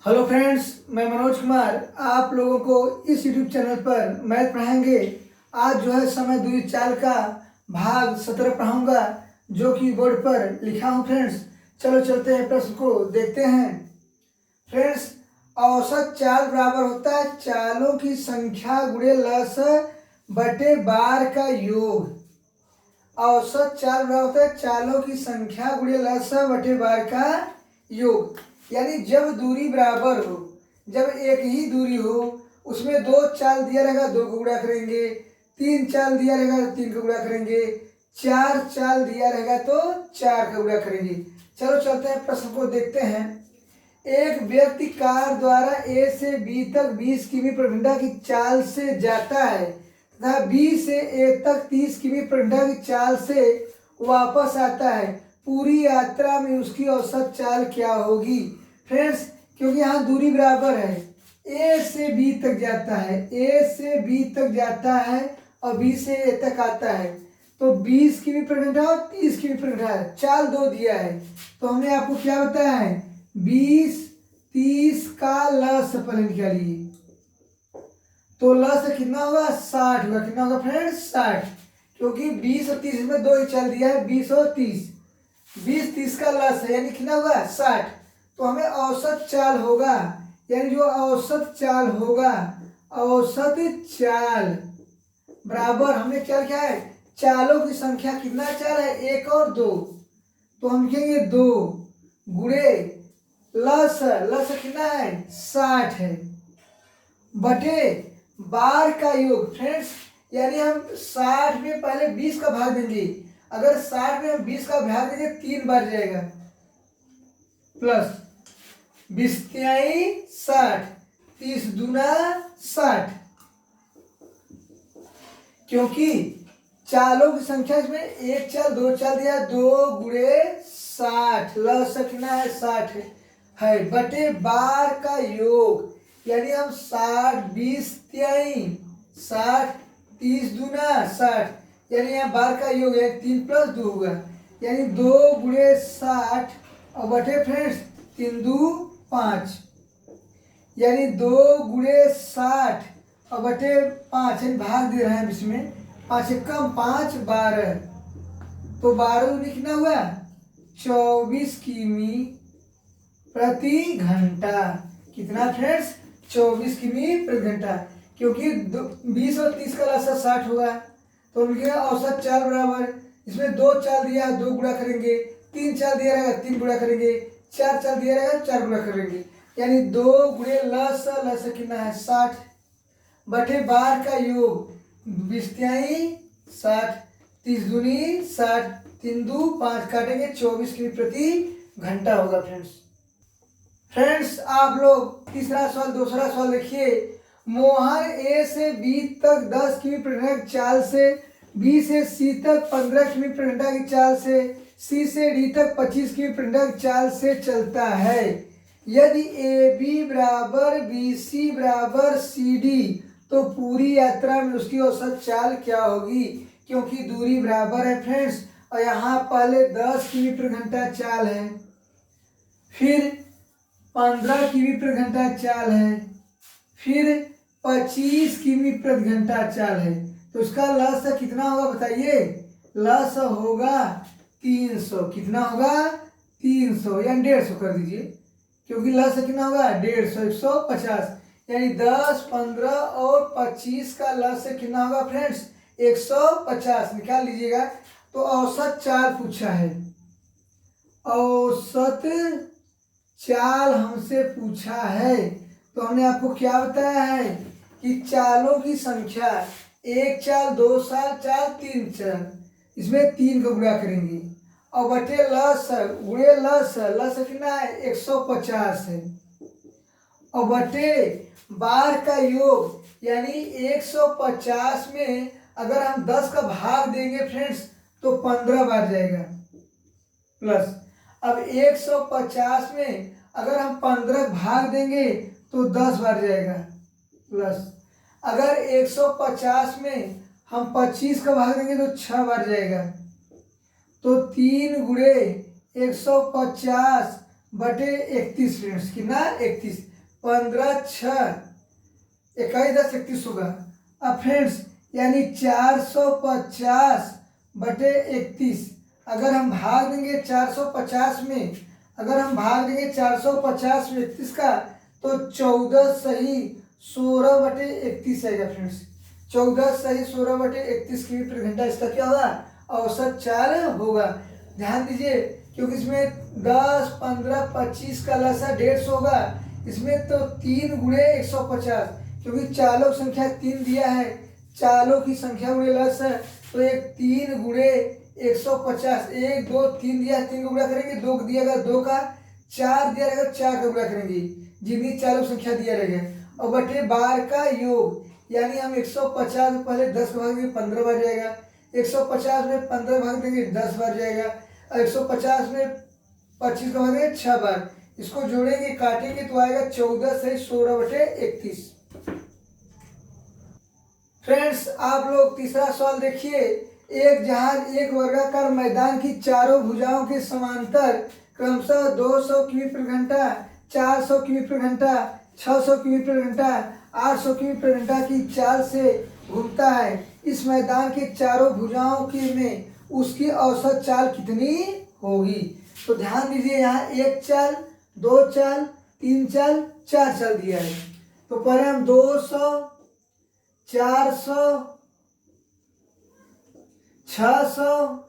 Hello friends, मैं मनोज कुमार आप लोगों को इस यूट्यूब चैनल पर मैथ पढ़ाएंगे। आज जो है समय दूरी चाल का भाग 17 पढ़ाऊंगा, जो कि बोर्ड पर लिखा हूँ। फ्रेंड्स चलो चलते हैं, प्रश्न को देखते हैं। फ्रेंड्स, औसत चाल बराबर होता है चालों की संख्या गुणे लस बटे बार का योग। औसत चाल बराबर होता है चालों की संख्या गुणे लस बटे बार का योग। यानी जब दूरी बराबर हो, जब एक ही दूरी हो, उसमें दो चाल दिया रहेगा, दो को गुणा करेंगे। तीन चाल दिया रहेगा तो तीन को गुणा करेंगे। चार चाल दिया रहेगा तो चार का गुणा करेंगे। चलो चलते हैं, प्रश्न को देखते हैं। एक व्यक्ति कार द्वारा ए से बी तक 20 किमी प्रति घंटा की चाल से जाता है तथा बी से ए तक 30 किमी प्रति घंटा की चाल से वापस आता है। पूरी यात्रा में उसकी औसत चाल क्या होगी? फ्रेंड्स, क्योंकि यहाँ दूरी बराबर है, ए से बी तक जाता है, ए से बी तक जाता है और बी से ए तक आता है, तो 20 किमी प्रति घंटा और 30 किमी प्रति घंटा है। चाल दो दिया है, तो हमने आपको क्या बताया है? 20 30 का लस पहले निकालिए, तो लस कितना होगा? 60 होगा। कितना होगा फ्रेंड्स? 60, क्योंकि 20 और 30 में दो ही चाल दिया है, 20 और 30। 20 30 का लस है, यानी कितना होगा? 60। तो हमें औसत चाल होगा, यानी जो औसत चाल होगा, औसत चाल बराबर हमने क्या लिखा है? चालों की संख्या। कितना चाल है? एक और दो, तो हम लिखेंगे 2 गुणे लस। लस कितना है? 60 है, बटे बार का योग। फ्रेंड्स, यानी हम 60 में पहले 20 का भाग देंगे। अगर 60 में हम 20 का भाग देंगे 3 बार जाएगा, प्लस 20 तिहाई 60, 30 दूना 60। क्योंकि चालों की संख्या इसमें एक चाल दो चाल दिया, 2 गुणे 60, लस कितना है? 60 है, बटे बार का योग। यानी हम 60 20 तिहाई 60, 30 दूना 60, यानी यहाँ बार का योग है, 3 + 2 होगा, यानी 2 गुणे 60 और बटे फ्रेंड्स 3 2 5, यानी 2 गुणे 60 और बटे 5, यानी भाग दे रहे हैं इसमें। 5 कम 5 12, तो 12 में कितना हुआ? 24 किमी प्रति घंटा। कितना फ्रेंड्स? 24 किमी प्रति घंटा। क्योंकि 20 और 30 का लसा 60 होगा, तो उनके औसत चाल बराबर, इसमें दो चाल दिया है, 2 गुणा करेंगे। 3 चाल दिया रहेगा, 3 गुणा करेंगे। 4 चाल दिया रहेगा, 4 गुणा करेंगे, यानी 2 गुणे लस। लस कितना है? 60, बटे बार का योग। 20 तिहाई 60, 30 दूनी 60, 3 2 5 काटेंगे, 24 किमी प्रति घंटा होगा। फ्रेंड्स, आप लोग तीसरा सवाल, दूसरा सवाल देखिए। मोहन ए से बी तक 10 किमी प्रति घंटा की चाल से, बी से सी तक 15 किमी प्रति घंटा की चाल से, सी से डी तक 25 किमी प्रति घंटा की चाल से चलता है। यदि ए बी बराबर बी सी बराबर सी डी, तो पूरी यात्रा में उसकी औसत चाल क्या होगी? क्योंकि दूरी बराबर है फ्रेंड्स, और यहाँ पहले 10 किमी प्रति घंटा चाल है, फिर 15 किमी प्रति घंटा चाल है, फिर 25 किमी प्रति घंटा चाल है, तो उसका लस कितना होगा बताइए? लस होगा 300। कितना होगा? 300, यानी 150 कर दीजिए, क्योंकि लस कितना होगा? 150, 150, यानी 10 15 और 25 का लस कितना होगा फ्रेंड्स? 150 निकाल लीजिएगा। तो औसत चाल पूछा है, औसत चाल हमसे पूछा है, तो हमने आपको क्या बताया है कि चालों की संख्या, एक चाल, दो चाल, 3 चाल, इसमें 3 को गुणा करेंगे और बटे लस गुणे लस। लस कितना है? 150 है, और बटे बार का योग, यानी 150 में अगर हम 10 का भाग देंगे फ्रेंड्स तो 15 बार जाएगा, प्लस अब 150 में अगर हम 15 भाग देंगे तो 10 बार जाएगा, प्लस अगर 150 में हम 25 का भाग देंगे तो 6 बार जाएगा, तो 3 गुणे 150 बटे 31 फ्रेंड्स, कितना? 31। 15 6 21 10 31 होगा। अब फ्रेंड्स यानी 450 बटे 31 अगर हम भाग देंगे 450 में, अगर हम भाग देंगे 450 में 31 का तो 14 सही 16 बटे 31 आएगा फ्रेंड्स। 14 सही 16 बटे 31 किमी प्रति घंटा इसका क्या होगा, औसत चाल होगा। ध्यान दीजिए क्योंकि इसमें 10 15 25 का लसा 150 होगा, इसमें तो 3 गुणे 150 क्योंकि चालों की संख्या 3 दिया है, चालों की संख्या गुणे लस है तो एक 3 गुणे 150 1 2 3 दिया, 3 का गुणा करेंगे, 2 दिया गया 2 का, 4 दिया रहेगा 4 का गुणा करेंगे जितनी चालों की संख्या दिया रहेगा और बटे बार का योग। यानी हम 150 में पहले 10 भाग देंगे 15 बार जाएगा, 150 में 15 भाग देंगे 10 बार जाएगा और 150 में 25 का भाग देंगे 6 बार। इसको जोड़ेंगे काटेंगे तो आएगा 14 से 16 बटे 31। फ्रेंड्स आप लोग तीसरा सवाल देखिए। एक जहाज एक वर्गाकार मैदान की चारों भुजाओं के समांतर क्रमशः 200 किमी प्रति घंटा, 400 किमी प्रति घंटा, 600 किमी प्रति घंटा, 800 किमी प्रति घंटा की चाल से घूमता है। इस मैदान के चारों भुजाओं की में उसकी औसत चाल कितनी होगी। तो ध्यान दीजिए यहाँ 1 चाल 2 चाल 3 चाल 4 चाल दिया है। तो पहले हम 200 400 600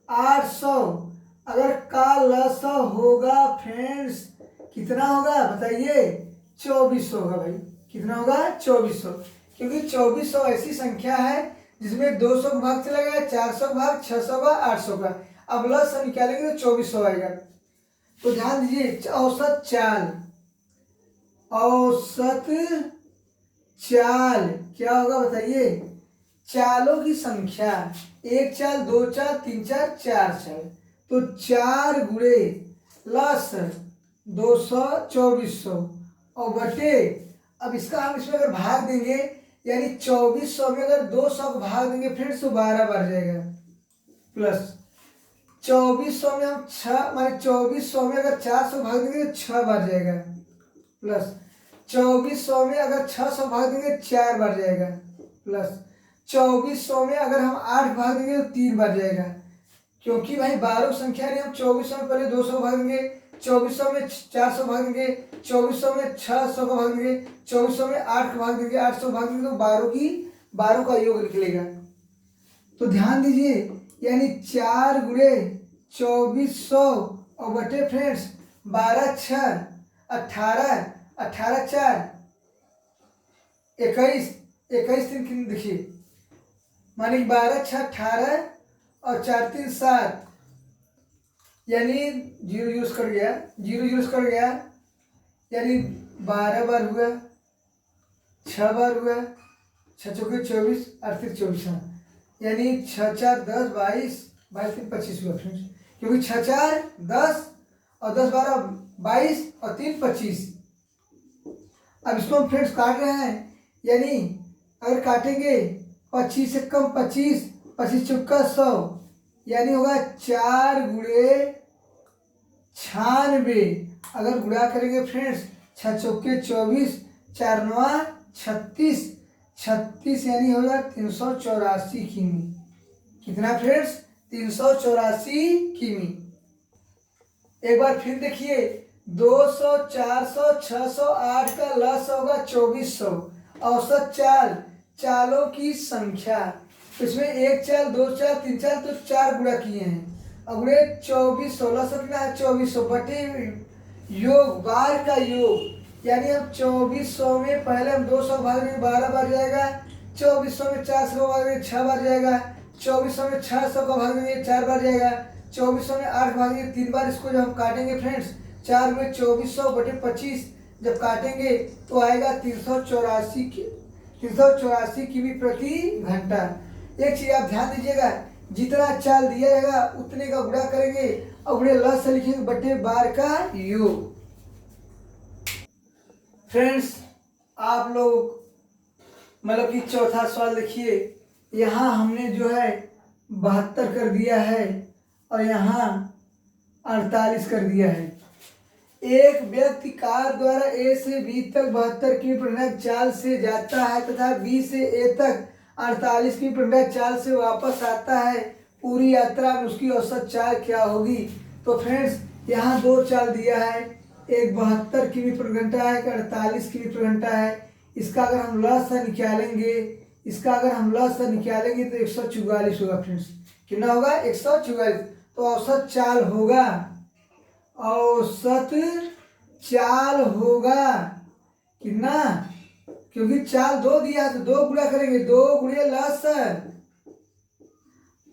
800 अगर का लसा होगा फ्रेंड्स कितना होगा बताइए, 2400 होगा भाई। कितना होगा 2400, क्योंकि 2400 ऐसी संख्या है जिसमें 200 का भाग चला गया, 400 का भाग, 600 का, 800 का। अब लस निकालेंगे तो 2400 आएगा। तो ध्यान दीजिए औसत चाल, औसत चाल क्या होगा बताइए, चालों की संख्या 1 चाल 2 चाल 3 चाल 4 चाल, तो 4 गुणे लस 200 2400 और बटे, अब इसका हम इसमें अगर भाग देंगे यानी 2400 में अगर 200 को भाग देंगे फिर से 12 बार जाएगा, प्लस 2400 में हम 6 माने 2400 में अगर 400 भाग देंगे तो 6 बार जाएगा, प्लस 2400 में अगर 600 भाग देंगे 4 बार जाएगा, प्लस 2400 में अगर हम 8 भाग देंगे तो 3 बार जाएगा। क्योंकि भाई 12 संख्या नहीं, हम 2400 में पहले 200 भाग देंगे, 2400 में 400 भाग देंगे, 2400 में 600 का भाग देंगे, 2400 में 8 का भाग देंगे, 800 भाग देंगे तो 12 का योग निकलेगा। तो ध्यान दीजिए यानी 4 गुणे 2400 और बटे फ्रेंड्स 12 6 18 18 4 21 21 3 देखिए माने 12 6 18 और 4 3 7 यानी 0 यूज कर गया, 0 यूज कर गया यानी 12 बार हुआ, 6 बार हुआ, 6 चौके 24 8 3 24 यानी 6 4 10 22 22 3 25 हुआ फ्रेंड्स, क्योंकि 6 4 10 और 10 12 22 और 3 25। अब इसको हम फ्रेंड्स काट रहे हैं यानी अगर काटेंगे 25 से कम 25 25 चौका 100 यानी होगा 4 गुणे 96। अगर गुणा करेंगे फ्रेंड्स 6 चौके 24 4 9 36 36 यानी होगा 384 किमी। कितना फ्रेंड्स 384 किमी। एक बार फिर देखिए 200 400 600 8 का लस होगा 2400। औसत चाल चालों की संख्या, इसमें 1 चाल 2 चाल 3 चाल तो 4 गुणा किए हैं, अगले 2400 लस कितना है 2400 बटे योग बार का योग। यानी हम 2400 में पहले हम 200 भाग देंगे 12 बार जाएगा, 2400 में 400 का भाग देंगे 6 बार जाएगा, 2400 में 600 का भाग देंगे 4 बार जाएगा, 2400 में 8 भाग देंगे 3 बार। इसको जब हम काटेंगे फ्रेंड्स 4 में 2400 बटे 25 जब काटेंगे तो आएगा 384 किमी प्रति घंटा। एक चीज आप ध्यान दीजिएगा, जितना चाल दिया जाएगा उतने का गुणा करेंगे और गुणे लस से लिखेंगे बटे बार का योग। फ्रेंड्स आप लोग मतलब कि चौथा सवाल देखिए, यहाँ हमने जो है 72 कर दिया है और यहाँ 48 कर दिया है। एक व्यक्ति कार द्वारा ए से बी तक 72 किमी प्रति घंटा चाल से जाता है तथा बी से ए तक 48 किमी प्रति घंटा चाल से वापस आता है, पूरी यात्रा में उसकी औसत चाल क्या होगी। तो फ्रेंड्स यहाँ दो चाल दिया है, एक 72 किमी प्रति घंटा है, एक 48 किमी प्रति घंटा है। इसका अगर हम लसा निकालेंगे तो 144 होगा फ्रेंड्स। कितना होगा 144। तो औसत चाल होगा कितना, क्योंकि चाल दो दिया है तो दो गुणा करेंगे, 2 गुणे लस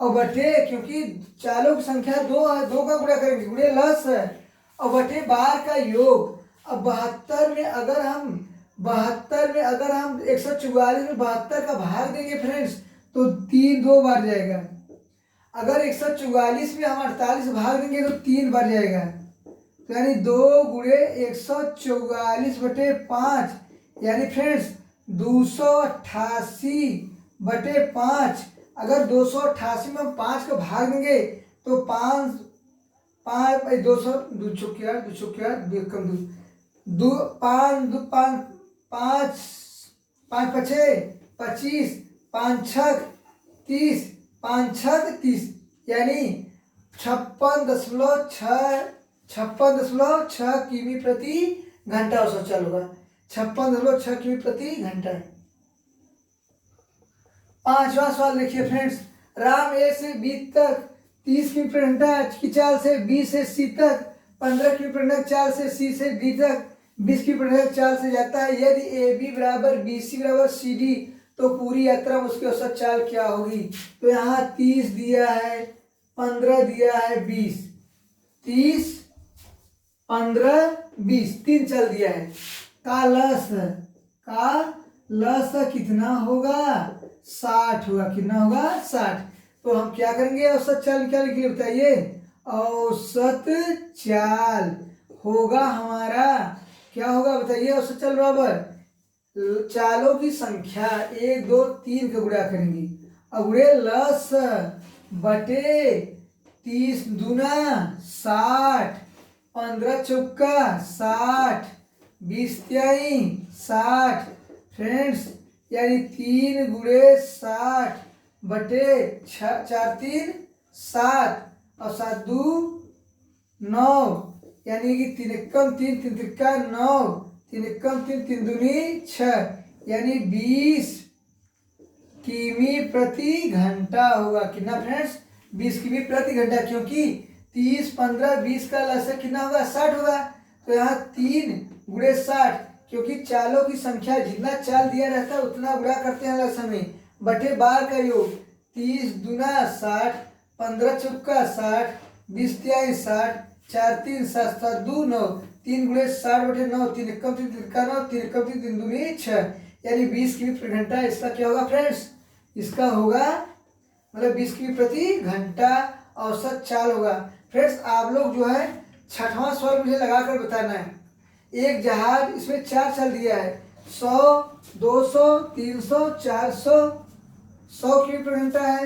और बटे, क्योंकि चालों की संख्या 2 है, 2 का गुणा करेंगे गुणे लस और बटे बार का योग। अब 72 में अगर हम 144 में 72 का भाग देंगे फ्रेंड्स तो 3 2 बार जाएगा। अगर 144 में हम 48 भाग देंगे तो 3 बार जाएगा। तो यानी 2 गुणे 144 बटे 5, यानी फ्रेंड्स 288 बटे 5। अगर 288 में हम 5 का भाग देंगे तो 5 200 2 चौकिया 2 चौकिया 2 कम 2 5 2 5 5 5 पछे 25 5 छक 30 5 छक 30, यानी 56.6 किमी प्रति घंटा औसत चाल होगा। 56.6 किमी प्रति घंटा। 5वां सवाल देखिए फ्रेंड्स, राम ए से बी तक 30 किमी प्रति घंटा की चाल से बी से सी तक 15 किमी प्रति घंटा चाल से सी से डी तक 20 किमी प्रति घंटा चाल से जाता है। यदि ए बी बराबर बी सी बराबर सी डी तो पूरी यात्रा में उसकी औसत चाल क्या होगी। तो यहाँ 30 दिया है, 15 दिया है, 20, 30 15 20 3 चाल दिया है। का लस कितना होगा 60 होगा। कितना होगा 60। तो हम क्या करेंगे औसत चाल निकालने के लिए बताइए। औसत चाल होगा हमारा क्या होगा बताइए। औसत चाल बराबर चालों की संख्या 1 2 3 का गुणा करेंगे, अब गुणे लस बटे 30 दूना 60, 15 चौका 60, 20 तिहाई 60 फ्रेंड्स, यानी 3 गुणे 60 बटे 4 3 7 और 7 2 9, यानी कि 3 एकम 3 3 तिक्का 9, 3 एकम 3 3 दूनी 6, यानी 20 किमी प्रति घंटा होगा। कितना फ्रेंड्स 20 किमी प्रति घंटा, क्योंकि 30 15 20 का लसक कितना होगा 60 होगा। तो यहाँ 3 गुणे 60, क्योंकि चालों की संख्या जितना चाल दिया रहता है उतना गुणा करते हैं लस में, बटे बार का योग 30 दूना 60, 15 चौका 60, 20 तिहाई 60, 4 3 7 7 2 9, 3 गुणे 60 बटे 9, 3 एकम 3 तिक्का 9, 3 एकम 3 3 दूनी 6, यानी 20 किमी प्रति घंटा। इसका क्या होगा फ्रेंड्स, इसका होगा मतलब 20 किमी प्रति घंटा औसत चाल होगा। फ्रेंड्स आप लोग जो है 6वां सवाल मुझे लगाकर बताना है। एक जहाज, इसमें 4 चाल दिया है, 100 200 300 400, 100 किमी प्रति घंटा है,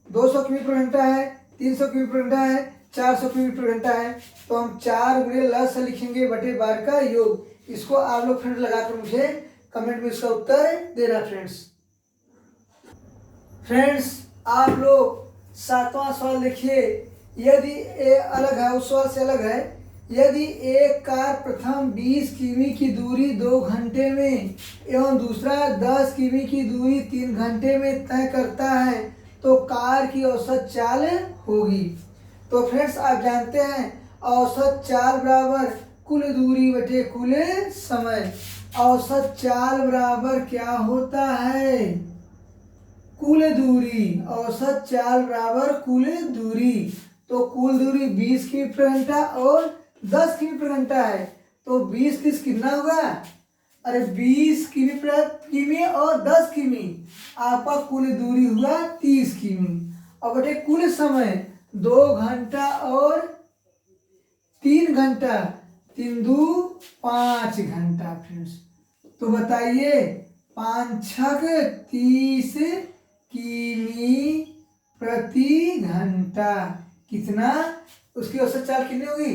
200 किमी प्रति घंटा है, 300 किमी प्रति घंटा है, 400 किमी प्रति घंटा है। तो हम 4 गुणे लस लिखेंगे बटे बार का योग। इसको आप लोग फ्रेंड्स लगाकर मुझे कमेंट में इसका उत्तर देना फ्रेंड्स आप लोग 7वां सवाल देखिए। यदि ए अलग है, उस सवाल से अलग है। यदि एक कार प्रथम 20 किमी की दूरी 2 घंटे में एवं दूसरा 10 किमी की दूरी 3 घंटे में तय करता है तो कार की औसत चाल होगी। तो फ्रेंड्स आप जानते हैं औसत चाल बराबर कुल दूरी बटे कुल समय। औसत चाल बराबर क्या होता है, कुल दूरी। औसत चाल बराबर कुल दूरी। तो कुल दूरी 20 किमी प्रति घंटा और 10 किमी प्रति घंटा है। तो 20 30 कितना होगा, अरे 20 किमी और 10 किमी, आपका कुल दूरी हुआ 30 किमी। और बटे कुल समय 2 घंटा और 3 घंटा, 3 2 5 घंटा फ्रेंड्स। तो बताइए 5 छक 30 किमी प्रति घंटा कितना, उसकी औसत चाल कितनी होगी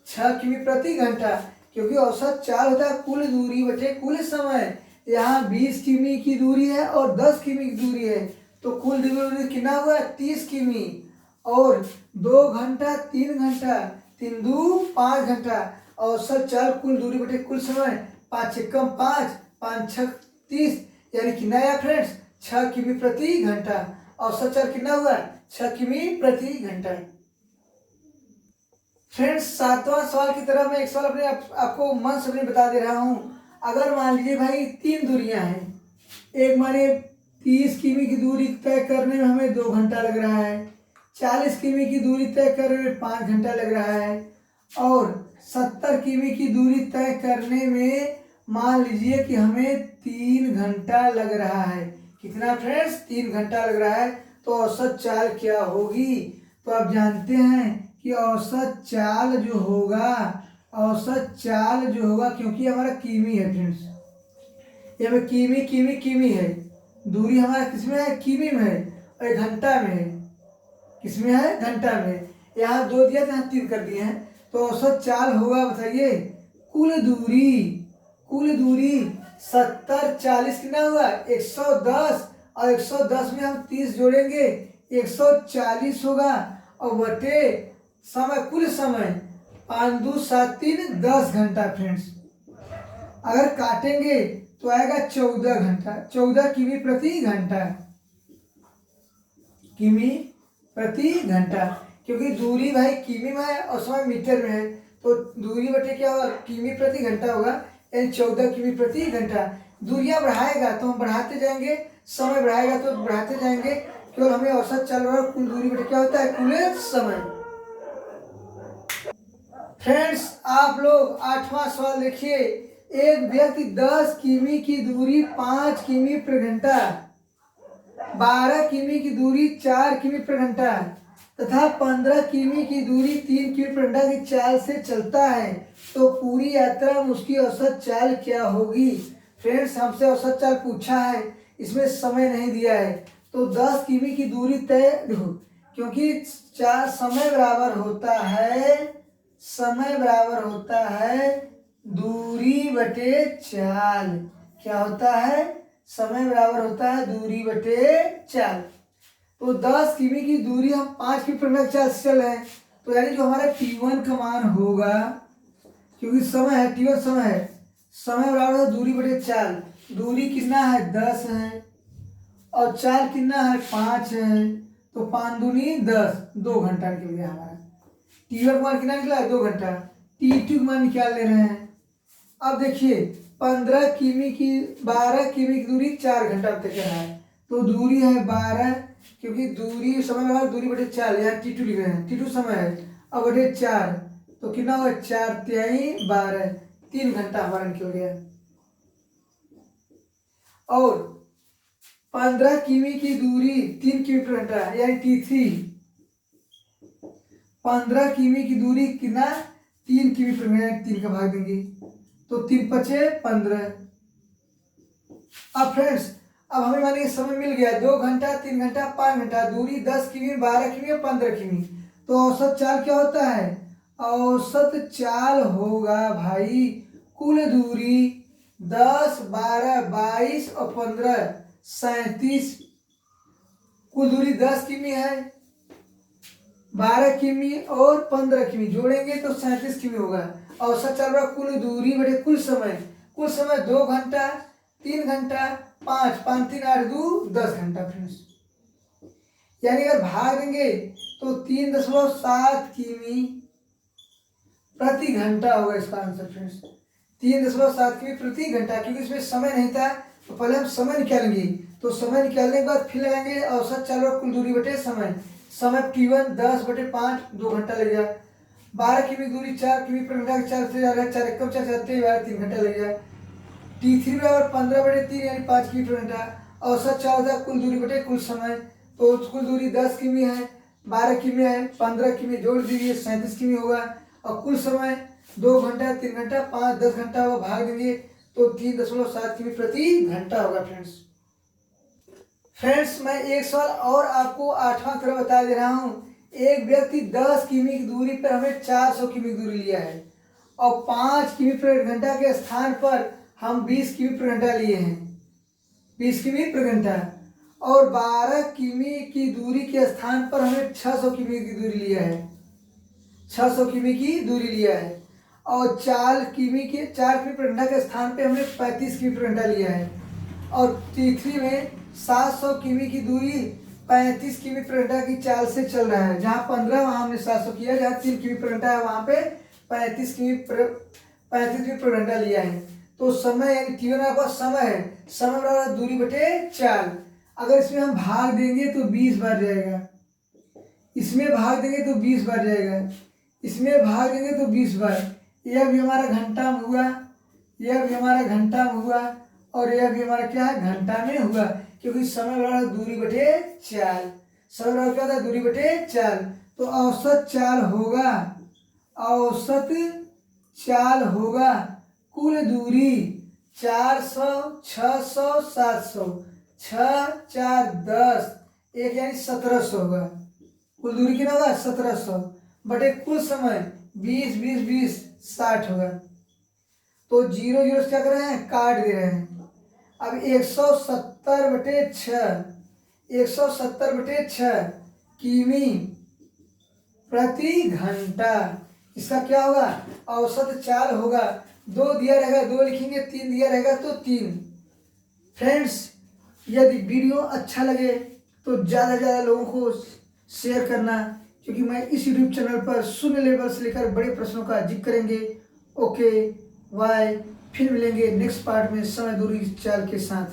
6 किमी प्रति घंटा, क्योंकि औसत चाल होता है कुल दूरी बटे कुल समय। यहाँ 20 किमी की दूरी है और 10 किमी की दूरी है, तो कुल दूरी कितना हुआ 30 किमी। और 2 घंटा 3 घंटा, 3 दूनी 5 घंटा। औसत चाल कुल दूरी बटे कुल समय, 5 एकम 5, 5 छक 30, यानी कितना आया फ्रेंड्स 6 किमी प्रति घंटा। औसत चाल कितना हुआ 6 किमी प्रति घंटा। फ्रेंड्स 7वां सवाल की तरफ मैं एक सवाल अपने आपको मन से बता दे रहा हूँ। अगर मान लीजिए भाई 3 दूरियां हैं, एक माने 30 किमी की दूरी तय करने में हमें 2 घंटा लग रहा है, 40 किमी की दूरी तय करने में 5 घंटा लग रहा है, और 70 किमी की दूरी तय करने में मान लीजिए कि हमें 3 घंटा लग रहा है। कितना फ्रेंड्स 3 घंटा लग रहा है। तो औसत चाल क्या होगी? तो आप जानते हैं कि औसत चाल जो होगा, क्योंकि हमारा किमी है फ्रेंड्स, ये हमें किमी किमी किमी है, दूरी हमारा किसमें है किमी में है, और घंटा में है, किसमें है घंटा में। यहाँ 2 दिया था, यहाँ 3 कर दिए हैं। तो औसत चाल होगा बताइए कुल दूरी 70 40 कितना हुआ 110, और 110 में हम 30 जोड़ेंगे 140 होगा, और बटे समय कुल समय 5 2 7 3 10 घंटा फ्रेंड्स। अगर काटेंगे तो आएगा 14 घंटा, 14 किमी प्रति घंटा, किमी प्रति घंटा, क्योंकि दूरी भाई किमी में है और समय मीटर में है, तो दूरी बटे क्या होगा किमी प्रति घंटा होगा, यानी 14 किमी प्रति घंटा। दूरियां बढ़ाएगा तो हम बढ़ाते जाएंगे, समय बढ़ाएगा तो बढ़ाते जाएंगे, केवल हमें औसत चल रहा है कुल दूरी बटे क्या होता है कुल समय। फ्रेंड्स आप लोग 8वां सवाल देखिए। एक व्यक्ति 10 किमी की दूरी 5 किमी प्रति घंटा, 12 किमी की दूरी 4 किमी प्रति घंटा तथा 15 किमी की दूरी 3 किमी प्रति घंटा की चाल से चलता है, तो पूरी यात्रा में उसकी औसत चाल क्या होगी? फ्रेंड्स हमसे औसत चाल पूछा है, इसमें समय नहीं दिया है। तो 10 किमी की दूरी तय, देखो क्योंकि समय बराबर होता है दूरी बटे चाल। क्या होता है? समय बराबर होता है दूरी बटे चाल। तो 10 किमी की दूरी हम 5 किमी प्रति घंटा चाल से चल रहे हैं, तो यानी जो हमारा T1 का मान होगा, क्योंकि समय है T1 समय है, समय बराबर है दूरी बटे चाल। दूरी कितना है 10 है और चाल कितना है 5 है, तो 5 दूनी 10, 2 घंटा निकल गया हमारा। T1 का मान कितना निकला 2 घंटा, T2 का मान निकाल ले रहे हैं। अब देखिए 12 किमी की दूरी 4 घंटा तय करना है, तो दूरी है 12, क्योंकि दूरी समय बराबर दूरी बटे चाल, यहाँ T2 लिख रहे हैं, T2 समय है, अब बटे 4, तो कितना होगा 4 तिहाई 12, 3 घंटा हमारा निकल गया। और 15 किमी की दूरी 3 किमी प्रति घंटा यानी T3, 15 किमी की दूरी कितना 3 किमी प्रति घंटा, 3 का भाग देंगे तो 3 पचे 15। अब फ्रेंड्स अब हमें मानिए समय मिल गया 2 घंटा 3 घंटा 5 घंटा, दूरी 10 किमी 12 किमी और 15 किमी। तो औसत चाल क्या होता है? औसत चाल होगा भाई कुल दूरी 10 12 22 और 15 37, कुल दूरी 10 किमी है, 12 किमी और 15 किमी जोड़ेंगे तो 37 किमी होगा। औसत चल रहा कुल दूरी बटे कुल समय 2 घंटा 3 घंटा 5 5 3 8 2 10 घंटा फ्रेंड्स। यानी अगर भाग देंगे तो 3.7 किमी प्रति घंटा होगा इसका आंसर फ्रेंड्स, 3.7 किमी प्रति घंटा। क्योंकि इसमें समय नहीं था तो पहले हम समय निकालेंगे, तो समय निकालने के बाद फिर लगाएंगे औसत चल रहा कुल दूरी बटे समय। समय T1 10 बटे 5 2 घंटा लगेगा, 12 किमी दूरी 4 किमी प्रति घंटा 4 से जा रहा है, 4 एकम 4 7 3 घंटा लगेगा। T3 बराबर 15 बटे 3 यानी 5 किमी प्रति घंटा। औसत चाल होता है कुल दूरी बटे कुल समय, तो कुल दूरी 10 किमी है, 12 किमी है, 15 किमी जोड़ दीजिए 37 किमी होगा, और कुल समय 2 घंटा 3 घंटा 5 10 घंटा होगा, भाग देंगे तो 3.7 किमी प्रति घंटा होगा फ्रेंड्स। मैं एक सवाल और आपको 8वां क्रम बता दे रहा हूँ। एक व्यक्ति 10 किमी की दूरी पर हमें 400 किमी की दूरी लिया है और 5 किमी प्रति घंटा के स्थान पर हम 20 किमी प्रति घंटा लिए हैं, 20 किमी प्रति घंटा, और 12 किमी की दूरी के स्थान पर हमें 600 किमी की दूरी लिया है, 600 किमी की दूरी लिया है, और 4 किमी प्रति घंटा के स्थान पे हमने 35 किमी प्रति घंटा लिया है, और तीसरी में 700 किमी की दूरी 35 किमी प्रति घंटा की चाल से चल रहा है। जहाँ 15 वहाँ हमने 700 किया, जहाँ 3 किमी प्रति घंटा है वहाँ पे 35 किमी प्रति घंटा लिया है। तो समय यानी T1 आपका समय है, समय बराबर दूरी बटे चाल। अगर इसमें हम भाग देंगे तो 20 बार जाएगा, इसमें भाग देंगे तो 20 बार जाएगा, इसमें भाग देंगे तो 20 बार। यह भी हमारा घंटा में हुआ, यह भी हमारा घंटा में हुआ, और यह भी हमारा क्या है, घंटा में हुआ, क्योंकि समय बराबर दूरी बटे चाल। समय बराबर क्या था, दूरी बटे चाल। तो औसत चाल होगा, औसत चाल होगा कुल दूरी 400, 600, 700, 6, 4, 10, 1 यानी 1700 होगा। कुल दूरी कितना होगा, 1700 बटे कुल समय 20, 20, 20, 60 होगा। तो 0, 0 से क्या कर रहे हैं, काट दे रहे हैं। अब 170 बटे 6, 170 बटे 6 किमी प्रति घंटा, इसका क्या होगा, औसत चाल होगा। 2 दिया रहेगा 2 लिखेंगे, 3 दिया रहेगा तो 3। फ्रेंड्स, यदि वीडियो अच्छा लगे तो ज़्यादा से ज़्यादा लोगों को शेयर करना, क्योंकि मैं इस यूट्यूब चैनल पर शून्य लेवल से लेकर बड़े प्रश्नों का जिक्र करेंगे। ओके बाय, फिर मिलेंगे नेक्स्ट पार्ट में समय दूरी चाल के साथ।